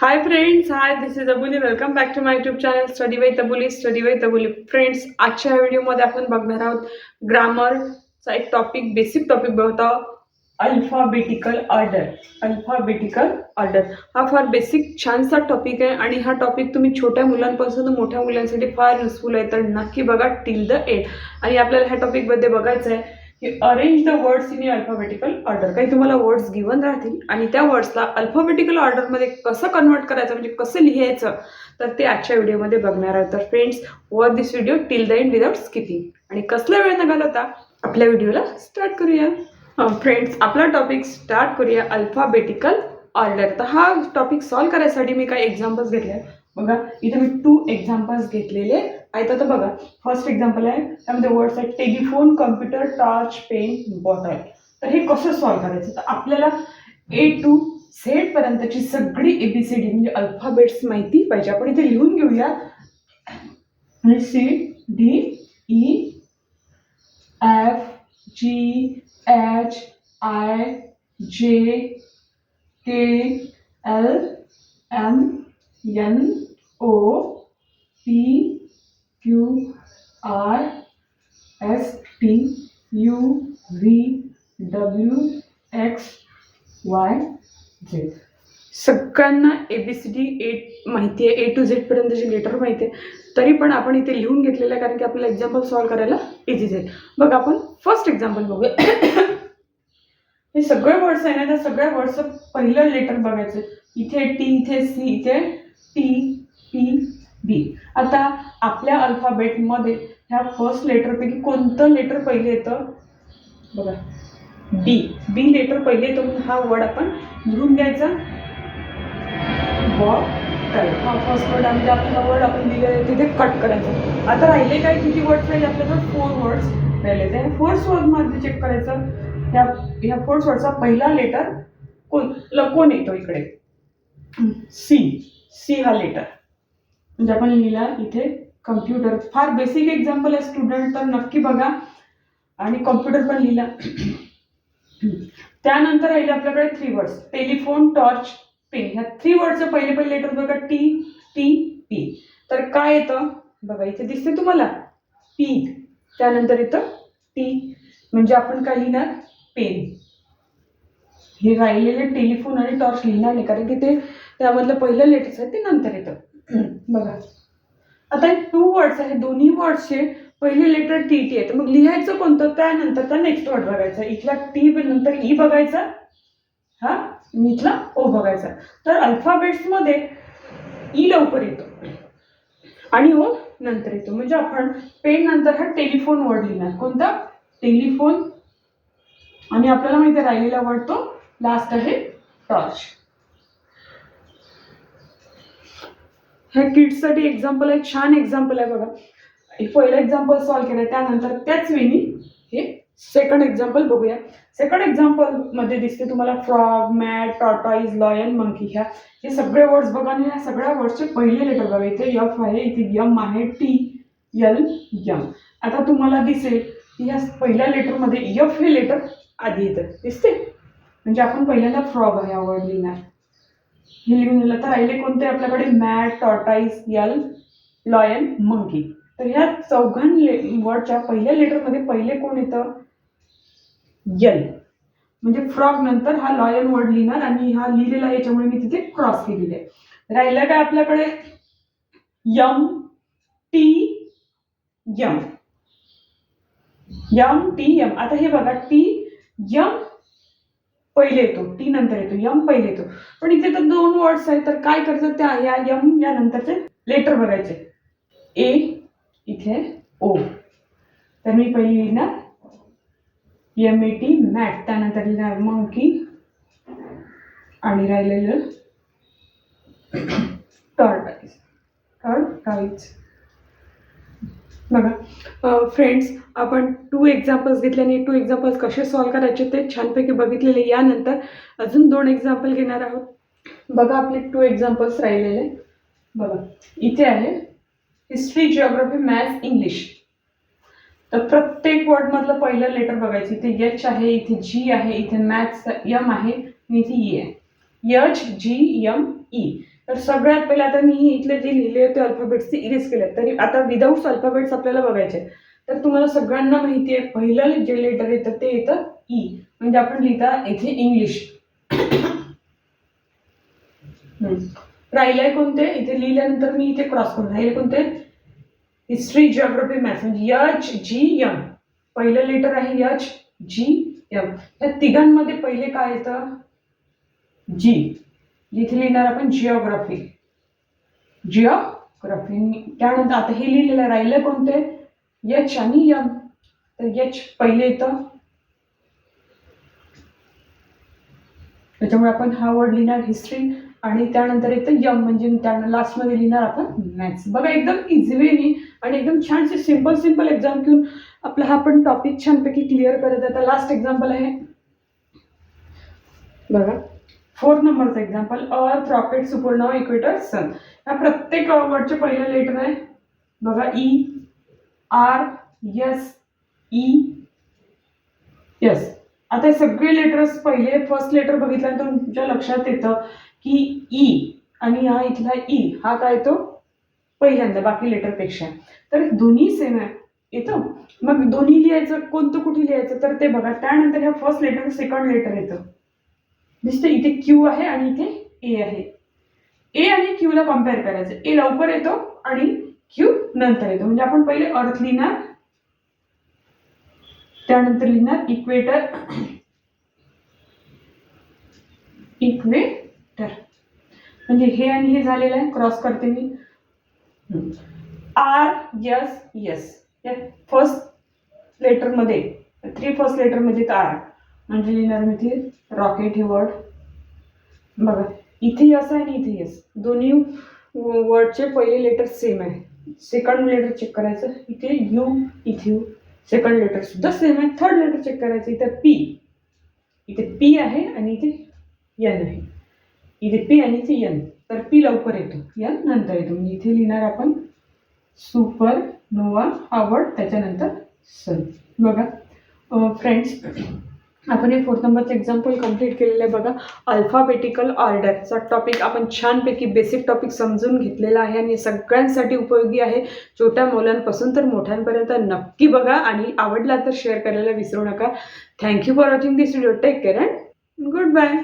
Hi friends, hi, this is Abuli. Welcome back to my YouTube channel Study with Abuli. Study with Abuli. Friends, आजच्या व्हिडिओमध्ये आपण बघणार आहोत ग्रामरचा एक topic, basic topic होता alphabetical order. Alphabetical order हा फार बेसिक छानसा टॉपिक आहे आणि हा टॉपिक तुम्ही छोट्या मुलांपासून मोठ्या मुलांसाठी फार युजफुल आहे, तर नक्की बघा टिल द एंड. आणि आपल्याला ह्या टॉपिकमध्ये बघायचं आहे की arrange the words in alphabetical order. काही तुम्हाला वर्ड्स गिवन राहतील आणि त्या वर्ड्सला अल्फाबेटिकल ऑर्डरमध्ये कसं कन्वर्ट करायचं, म्हणजे कसं लिहायचं, तर ते आजच्या व्हिडिओमध्ये बघणार आहोत. तर friends, watch this video till the end without skipping. आणि कसला वेळ न घालवता आपल्या व्हिडिओला स्टार्ट करूया. फ्रेंड्स, आपला टॉपिक स्टार्ट करूया अल्फाबेटिकल ऑर्डर. तर हा टॉपिक सॉल्व्ह करायसाठी मी काही एक्झाम्पल्स घेतले. बघा, इथे मी 2 एक्झाम्पल्स घेतलेले आहेत. आता बघा, फर्स्ट एक्झाम्पल आहे, त्यामध्ये वर्ड्स आहेत telephone, computer, torch, pen, bottle. तर हे कसं सॉल्व्ह करायचं, तर आपल्याला A to Z पर्यंतची सगळी ABCD म्हणजे अल्फाबेट्स माहिती पाहिजे. आपण इथे लिहून घेऊया. CHIFFGHIJKLMNOPQRSTUVWXYZ. सगळ्यांना ABCD माहिती आहे, A to Z पर्यंतचे लेटर माहिती आहे, तरी पण आपण इथे लिहून घेतलेलं आहे कारण की आपल्याला एक्झाम्पल सॉल्व्ह करायला इझी जाईल. बघा, आपण फर्स्ट एक्झाम्पल बघूया. हे सगळे वर्ड्स आहे ना, त्या सगळ्या वर्ड्सचं पहिलं लेटर बघायचं. इथे T, इथे C, इथे T, P, B. आता आपल्या अल्फाबेटमध्ये ह्या फर्स्ट लेटरपैकी कोणतं लेटर पहिले येतं? बघा, B. B लेटर पहिले येतं म्हणून हा वर्ड आपण लिहून घ्यायचा. बॉटल हा फर्स्ट वर्ड आहे, हा वर्ड आपण लिहिलेला तिथे कट करायचं. आता राहिले काय, किती वर्ड्स राहिले आपल्याकडे? 4 वर्ड्स राहिले. त्या 4 वर्डमध्ये चेक करायचं. ह्या 4 वर्डचा पहिला लेटर कोण येतो इकडे? सी हा लेटर. म्हणजे आपण लिहिला इथे कम्प्युटर. फार बेसिक एक्झाम्पल आहे स्टुडंट, तर नक्की बघा. आणि कम्प्युटर पण लिहिला. त्यानंतर राहिले आपल्याकडे 3 वर्ड्स टेलिफोन, टॉर्च, पेन. ह्या 3 वर्डचं पहिले लेटर बघा, T. तर काय येतं बघा, इथे दिसते तुम्हाला P. त्यानंतर येतं T. म्हणजे आपण काय लिहिणार? पेन. हे राहिलेले टेलिफोन आणि टॉर्च लिहिणार नाही कारण की ते त्यामधलं पहिलं लेटर्स आहे, ते नंतर येतं. बघा, आता 2 वर्ड्स आहे, दोन्ही वर्ड्सचे पहिले लेटर टी आहे. तर मग लिहायचं कोणतं? त्यानंतरचा नेक्स्ट वर्ड बघायचा. इथला टी नंतर ई बघायचा, हा इथला ओ बघायचा. तर अल्फाबेट्समध्ये ई लवकर येतो आणि ओ नंतर येतो. म्हणजे आपण पेन नंतर हा टेलिफोन वर्ड लिहिणार. कोणता? टेलिफोन. आणि आपल्याला माहिती आहे राहिलेला वर्ड तो लास्ट आहे टॉर्च. ह्या किड्ससाठी एक्झाम्पल आहे, छान एक्झाम्पल आहे. बघा, पहिलं एक्झाम्पल सॉल्व्ह केलं, त्यानंतर त्याच वेळी हे सेकंड एक्झाम्पल बघूया. सेकंड एक्झाम्पल मध्ये दिसते तुम्हाला frog, mat, tortoise, lion, monkey. हे सगळे वर्ड्स बघा आणि ह्या सगळ्या वर्ड्सचे पहिले लेटर बघा. इथे F आहे, इथे M आहे, T, L, M. आता तुम्हाला दिसेल की ह्या पहिल्या लेटरमध्ये F हे लेटर आधी येतं, दिसते. म्हणजे आपण पहिल्यांदा फ्रॉग हा वर्ड लिहिणार. हे लिहून दिलं. तर राहिले कोणते आपल्याकडे? मॅट, टॉर्टाईज, यल, लॉयन, मंकी. तर ह्या चौघां वर्डच्या पहिल्या लेटरमध्ये पहिले कोण येतं? यल. म्हणजे फ्रॉग नंतर हा लॉयन वर्ड लिहिणार आणि हा लिहिलेला आहे याच्यामुळे मी तिथे क्रॉस केलेले आहे. राहिलं काय आपल्याकडे? M, T, M. M, T, M. आता हे बघा, टी, यम पहिले येतो, टी नंतर येतो, यम पहिले येतो. पण इथे तर 2 वर्ड्स आहेत, तर काय करायचं? त्या या यम या नंतरचे लेटर बघायचे. ए, इथे ओ. तर मी पहिली लिहिणार MAT, मॅट. त्यानंतर लिहिणार मंकी आणि राहिलेलं टॉर्टाईज. बघा फ्रेंड्स, आपण 2 एक्झाम्पल्स घेतले आणि 2 एक्झाम्पल्स कसे सॉल्व्ह करायचे ते छानपैकी बघितलेले. यानंतर अजून 2 एक्झाम्पल घेणार आहोत. बघा, आपले 2 एक्झाम्पल्स राहिलेले. बघा, इथे आहे हिस्ट्री, जिओग्राफी, मॅथ्स, इंग्लिश. तर प्रत्येक वर्ड मधलं पहिलं लेटर बघायचं. इथे एच आहे, इथे जी आहे, इथे मॅथ्स एम आहे, इथे ई आहे. एच, जी, एम, ई. तर सगळ्यात पहिले आता मी इथले जे लिहिले होते अल्फाबेट्स ते इरेज केले, तरी आता विदाऊट अल्फाबेट्स आपल्याला बघायचे. तर तुम्हाला सगळ्यांना माहिती आहे पहिलं जे लेटर येतं ते येतं ई, म्हणजे आपण लिहिता इथे इंग्लिश. राहिलंय कोणते, इथे लिहिल्यानंतर मी इथे क्रॉस करून राहिले कोणते, हिस्ट्री, जिओग्राफी, मॅथ्स, म्हणजे एच जी एम. पहिलं लेटर आहे एच जी एम. या तिघांमध्ये पहिले काय येतं, जी. इथे लिहिणार आपण जिओग्राफी. त्यानंतर आता हे लिहिलेलं राहिलं कोणते, एच आणि एम. तर एच पहिले येतं, त्याच्यामुळे आपण हा वर्ड लिहिणार हिस्ट्री, आणि त्यानंतर येतं यम, म्हणजे लास्ट मध्ये लिहिणार आपण मॅथ्स. बघा एकदम इझी वेनी आणि एकदम छानसे सिंपल एक्झाम घेऊन आपला हा पण टॉपिक छानपैकी क्लिअर करत. आता लास्ट एक्झाम्पल आहे बघा, 4 नंबरचं एक्झाम्पल, अर्थ, रॉकेट, सुपरनोवा, इक्वेटर, सन. या प्रत्येक वर्डचे पहिलं लेटर आहे बघा, E, R, S, E, S. आता हे सगळे लेटर्स पहिले फर्स्ट लेटर बघितल्यानंतर तुमच्या लक्षात येतं की ई, आणि हा इथला ई हा काय येतो पहिल्यांदा बाकी लेटरपेक्षा. तर दोन्ही सेम आहे येतं. मग दोन्ही लिहायचं, कोणतं कुठे लिहायचं तर ते बघा. त्यानंतर ह्या फर्स्ट लेटर सेकंड लेटर येतं, दिसतं इथे क्यू आहे आणि इथे ए आहे. ए आणि क्यू ला कम्पेअर करायचं, ए लवकर येतो आणि क्यू नंतर येतो. म्हणजे आपण पहिले अर्थ लिहिणार, त्यानंतर लिहिणार इक्वेटर, म्हणजे हे आणि हे झालेलं आहे. क्रॉस करते मी, आर एस एस. या फर्स्ट लेटर मध्ये 3 फर्स्ट लेटर मध्ये आर, म्हणजे लिहिणार मी इथे रॉकेट हे वर्ड. बघा इथे यस आहे आणि इथे यस, दोन्ही वर्डचे पहिले लेटर सेम आहे. सेकंड लेटर चेक करायचं, इथे यू इथे यू, सेकंड लेटर सुद्धा सेम आहे. थर्ड लेटर चेक करायचं, इथे पी आहे आणि इथे एन आहे. इथे पी आणि इथे एन, तर पी लवकर येतो, एन नंतर येतो. म्हणजे इथे लिहिणार आपण सुपर नोवा हा वर्ड, त्याच्यानंतर सन. बघा फ्रेंड्स, आपण हे 4 नंबरचं एक्झाम्पल कम्प्लीट केलेलं आहे. बघा अल्फाबेटिकल ऑर्डरचा टॉपिक आपण छानपैकी बेसिक टॉपिक समजून घेतलेला आहे आणि सगळ्यांसाठी उपयोगी आहे, छोट्या मुलांपासून तर मोठ्यांपर्यंत. नक्की बघा आणि आवडला तर शेअर करायला विसरू नका. Thank you for watching this video. Take care and good bye.